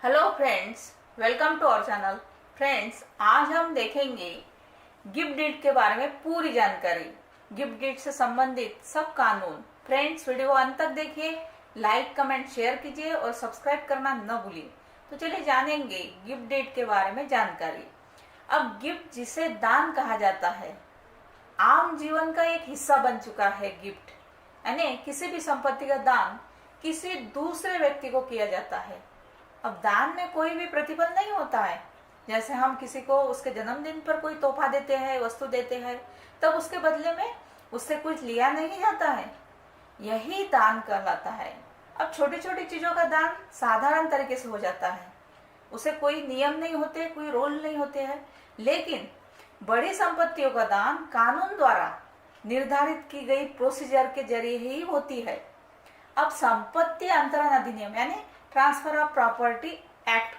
Hello friends, welcome to our channel. Friends, आज हम देखेंगे गिफ्ट डीड के बारे में पूरी जानकारी, गिफ्ट डीड से संबंधित सब कानून। फ्रेंड्स, वीडियो अंत तक देखिए, लाइक कमेंट शेयर कीजिए और सब्सक्राइब करना न भूलिए। तो चलिए जानेंगे गिफ्ट डीड के बारे में जानकारी। अब गिफ्ट जिसे दान कहा जाता है, आम जीवन का एक हिस्सा बन चुका है। गिफ्ट यानी किसी भी संपत्ति का दान किसी दूसरे व्यक्ति को किया जाता है। अब दान में कोई भी प्रतिफल नहीं होता है। जैसे हम किसी को उसके जन्मदिन पर कोई तोहफा देते हैं, वस्तु देते हैं, तब उसके बदले में उससे कुछ लिया नहीं जाता है। यही दान कहलाता है। अब छोटी छोटी चीजों का दान साधारण तरीके से हो जाता है, उसे कोई नियम नहीं होते, कोई रोल नहीं होते हैं। लेकिन बड़ी संपत्तियों का दान कानून द्वारा निर्धारित की गई प्रोसीजर के जरिए ही होती है। अब संपत्ति अंतरण अधिनियम यानी ट्रांसफर ऑफ प्रॉपर्टी एक्ट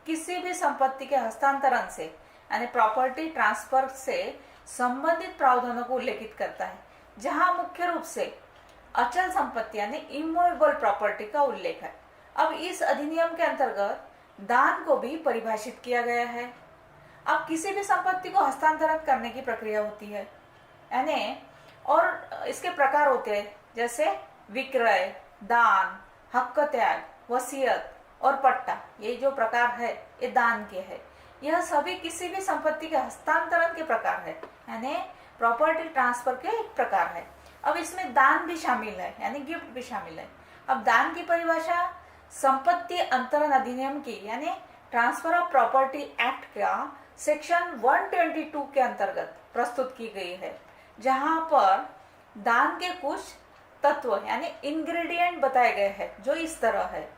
किसी भी संपत्ति के हस्तांतरण से यानी प्रॉपर्टी ट्रांसफर से संबंधित प्रावधानों को उल्लेखित करता है, जहां मुख्य रूप से अचल संपत्ति यानी इमूवेबल प्रॉपर्टी का उल्लेख है। अब इस अधिनियम के अंतर्गत दान को भी परिभाषित किया गया है। अब किसी भी संपत्ति को हस्तांतरण करने की प्रक्रिया होती है यानी, और इसके प्रकार होते हैं जैसे विक्रय, दान, हक्क त्याग, वसीयत और पट्टा। ये जो प्रकार है ये दान के है। यह सभी किसी भी संपत्ति के हस्तांतरण के प्रकार है यानी प्रॉपर्टी ट्रांसफर के एक प्रकार है। अब इसमें दान भी शामिल है यानी गिफ्ट भी शामिल है। अब दान की परिभाषा संपत्ति अंतरण अधिनियम की यानी ट्रांसफर ऑफ प्रॉपर्टी एक्ट का सेक्शन 122 के अंतर्गत प्रस्तुत की गई है, जहां पर दान के कुछ तत्व यानी इंग्रेडिएंट बताए गए हैं जो इस तरह है।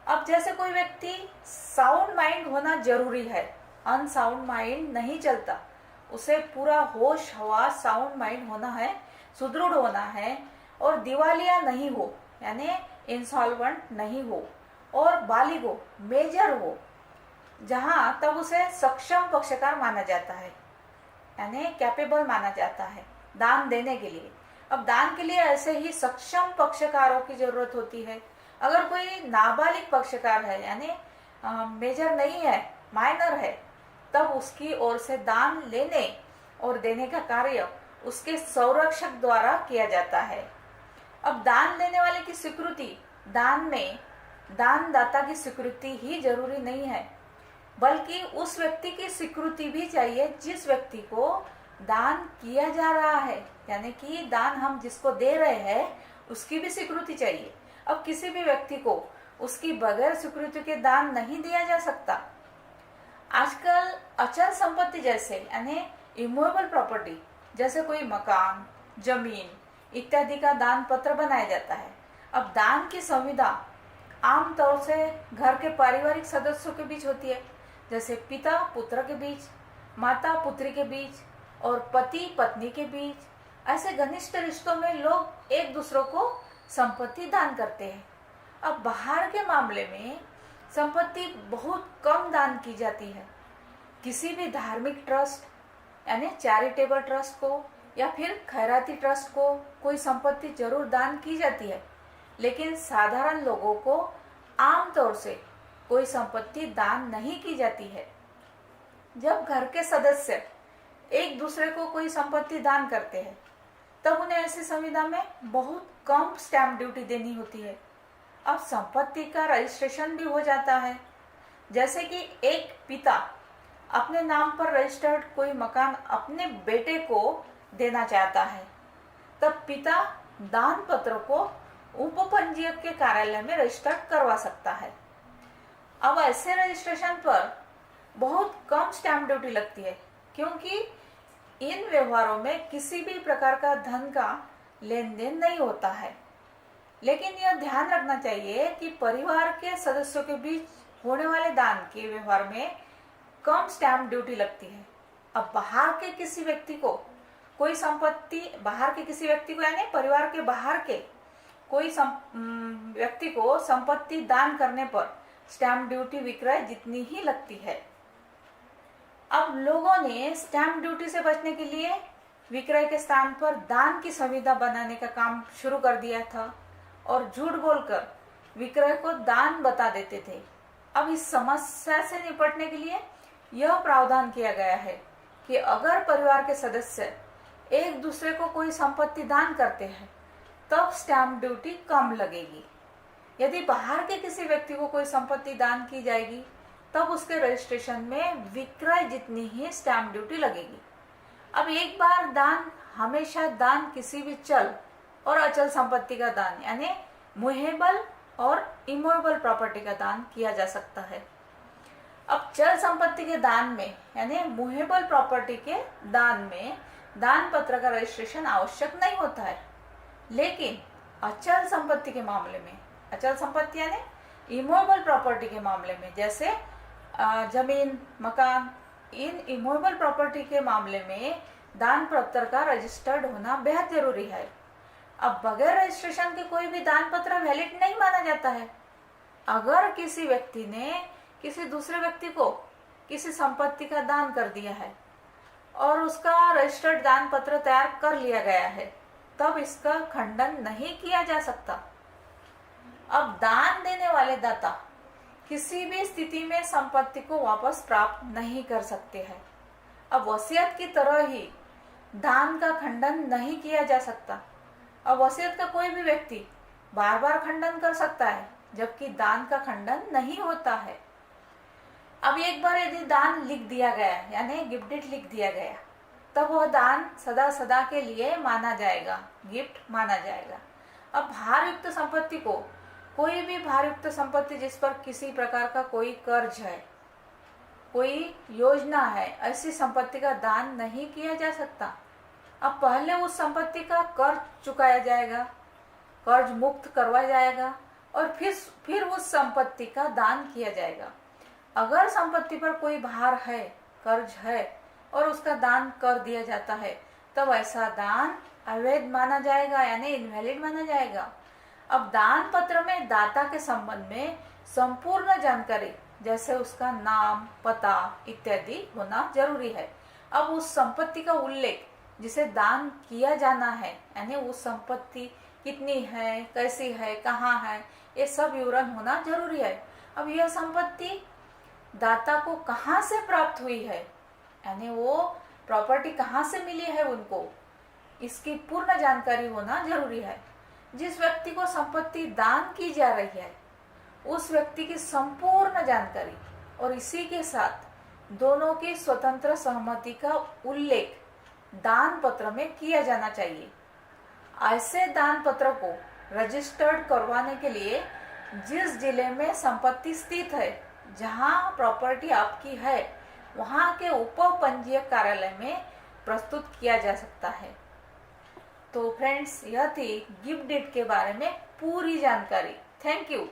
अब जैसे कोई व्यक्ति साउंड माइंड होना जरूरी है, अनसाउंड माइंड नहीं चलता, उसे पूरा होश हवास साउंड माइंड होना है, सुदृढ़ होना है और दिवालिया नहीं हो यानी इंसॉल्वेंट नहीं हो और बालिग हो, मेजर हो, जहां तब उसे सक्षम पक्षकार माना जाता है यानी कैपेबल माना जाता है दान देने के लिए। अब दान के लिए ऐसे ही सक्षम पक्षकारों की जरूरत होती है। अगर कोई नाबालिग पक्षकार है यानी मेजर नहीं है, माइनर है, तब उसकी ओर से दान लेने और देने का कार्य उसके संरक्षक द्वारा किया जाता है। अब दान लेने वाले की स्वीकृति, दान में दानदाता की स्वीकृति ही जरूरी नहीं है, बल्कि उस व्यक्ति की स्वीकृति भी चाहिए जिस व्यक्ति को दान किया जा रहा है, यानी कि दान हम जिसको दे रहे हैं उसकी भी स्वीकृति चाहिए। अब किसी भी व्यक्ति को उसकी बगैर स्वीकृति के दान नहीं दिया जा सकता। आजकल अचल संपत्ति जैसे यानी इमूवेबल प्रॉपर्टी जैसे कोई मकान, जमीन इत्यादि का दान पत्र बनाया जाता है। अब दान की संविदा आमतौर से घर के पारिवारिक सदस्यों के बीच होती है, जैसे पिता पुत्र के बीच, माता पुत्री के बीच और पति पत्नी के बीच। ऐसे घनिष्ठ रिश्तों में लोग एक दूसरों को संपत्ति दान करते हैं। अब बाहर के मामले में संपत्ति बहुत कम दान की जाती है। किसी भी धार्मिक ट्रस्ट यानी चैरिटेबल ट्रस्ट को या फिर खैराती ट्रस्ट को कोई संपत्ति जरूर दान की जाती है, लेकिन साधारण लोगों को आमतौर से कोई संपत्ति दान नहीं की जाती है। जब घर के सदस्य एक दूसरे को कोई संपत्ति दान करते हैं, तब उन्हें ऐसी संविदा में बहुत कम स्टैम्प ड्यूटी देनी होती है। अब संपत्ति का रजिस्ट्रेशन भी हो जाता है। जैसे कि एक पिता अपने नाम पर रजिस्टर्ड कोई मकान अपने बेटे को देना चाहता है, तब पिता दान पत्र को उपपंजीयक के कार्यालय में रजिस्टर करवा सकता है। अब ऐसे रजिस्ट्रेशन पर बहुत कम स्टैम्प ड्यूटी लगती है, क्योंकि इन व्यवहारों में किसी भी प्रकार का धन का लेन देन नहीं होता है। लेकिन यह ध्यान रखना चाहिए कि परिवार के सदस्यों के बीच होने वाले दान के व्यवहार में कम स्टैम्प ड्यूटी लगती है। अब बाहर के किसी व्यक्ति को कोई संपत्ति, बाहर के किसी व्यक्ति को यानी परिवार के बाहर के कोई व्यक्ति को संपत्ति दान करने पर स्टैम्प ड्यूटी विक्रय जितनी ही लगती है। अब लोगों ने स्टैम्प ड्यूटी से बचने के लिए विक्रय के स्थान पर दान की संविदा बनाने का काम शुरू कर दिया था और झूठ बोलकर विक्रय को दान बता देते थे। अब इस समस्या से निपटने के लिए यह प्रावधान किया गया है कि अगर परिवार के सदस्य एक दूसरे को कोई संपत्ति दान करते हैं तब स्टैंप ड्यूटी कम लगेगी। यदि बाहर के किसी व्यक्ति को कोई संपत्ति दान की जाएगी तब उसके रजिस्ट्रेशन में विक्रय जितनी ही स्टैंप ड्यूटी लगेगी। अब एक बार दान, हमेशा दान किसी भी चल और अचल संपत्ति का दान यानी मूवेबल और इमूवेबल प्रॉपर्टी का दान किया जा सकता है। अब चल संपत्ति के दान में यानी मूवेबल प्रॉपर्टी के दान में दान पत्र का रजिस्ट्रेशन आवश्यक नहीं होता है, लेकिन अचल संपत्ति के मामले में, अचल संपत्ति यानी इमूवेबल प्रॉपर्टी के मामले में, जैसे जमीन, मकान, इन इमूवेबल प्रॉपर्टी के मामले में दान पत्र का रजिस्टर्ड होना बेहद जरूरी है। अब बगैर रजिस्ट्रेशन के कोई भी दान पत्र वैलिड नहीं माना जाता है। अगर किसी व्यक्ति ने किसी दूसरे व्यक्ति को किसी संपत्ति का दान कर दिया है और उसका रजिस्टर्ड दान पत्र तैयार कर लिया गया है, तब इसका खंडन नहीं किया जा सकता। अब दान देने वाले दाता किसी भी स्थिति में संपत्ति को वापस प्राप्त नहीं कर सकते हैं। अब वसीयत की तरह ही दान का खंडन नहीं किया जा सकता। अब वसीयत का कोई भी व्यक्ति बार बार खंडन कर सकता है, जबकि दान का खंडन नहीं होता है। अब एक बार यदि दान लिख दिया गया यानी गिफ्ट डीड लिख दिया गया, तब वह दान सदा सदा के लिए माना जाएगा, गिफ्ट माना जाएगा। अब भारयुक्त संपत्ति को, कोई भी भारयुक्त संपत्ति जिस पर किसी प्रकार का कोई कर्ज है, कोई योजना है, ऐसी संपत्ति का दान नहीं किया जा सकता। अब पहले उस संपत्ति का कर्ज चुकाया जाएगा, कर्ज मुक्त करवाया जाएगा और फिर उस संपत्ति का दान किया जाएगा। अगर संपत्ति पर कोई भार है, कर्ज है और उसका दान कर दिया जाता है, तब ऐसा दान अवैध माना जाएगा यानी इनवैलिड माना जाएगा। अब दान पत्र में दाता के संबंध में संपूर्ण जानकारी जैसे उसका नाम, पता इत्यादि होना जरूरी है। अब उस संपत्ति का उल्लेख जिसे दान किया जाना है यानी उस संपत्ति कितनी है, कैसी है, कहाँ है, ये सब विवरण होना जरूरी है। अब यह संपत्ति दाता को कहाँ से प्राप्त हुई है यानी वो प्रॉपर्टी कहाँ से मिली है उनको, इसकी पूर्ण जानकारी होना जरूरी है। जिस व्यक्ति को संपत्ति दान की जा रही है उस व्यक्ति की संपूर्ण जानकारी और इसी के साथ दोनों की स्वतंत्र सहमति का उल्लेख दान पत्र में किया जाना चाहिए। ऐसे दान पत्र को रजिस्टर्ड करवाने के लिए जिस जिले में संपत्ति स्थित है, जहां प्रॉपर्टी आपकी है, वहां के उप पंजीयक कार्यालय में प्रस्तुत किया जा सकता है। तो फ्रेंड्स, यह थी गिफ्ट डीड के बारे में पूरी जानकारी। Thank you.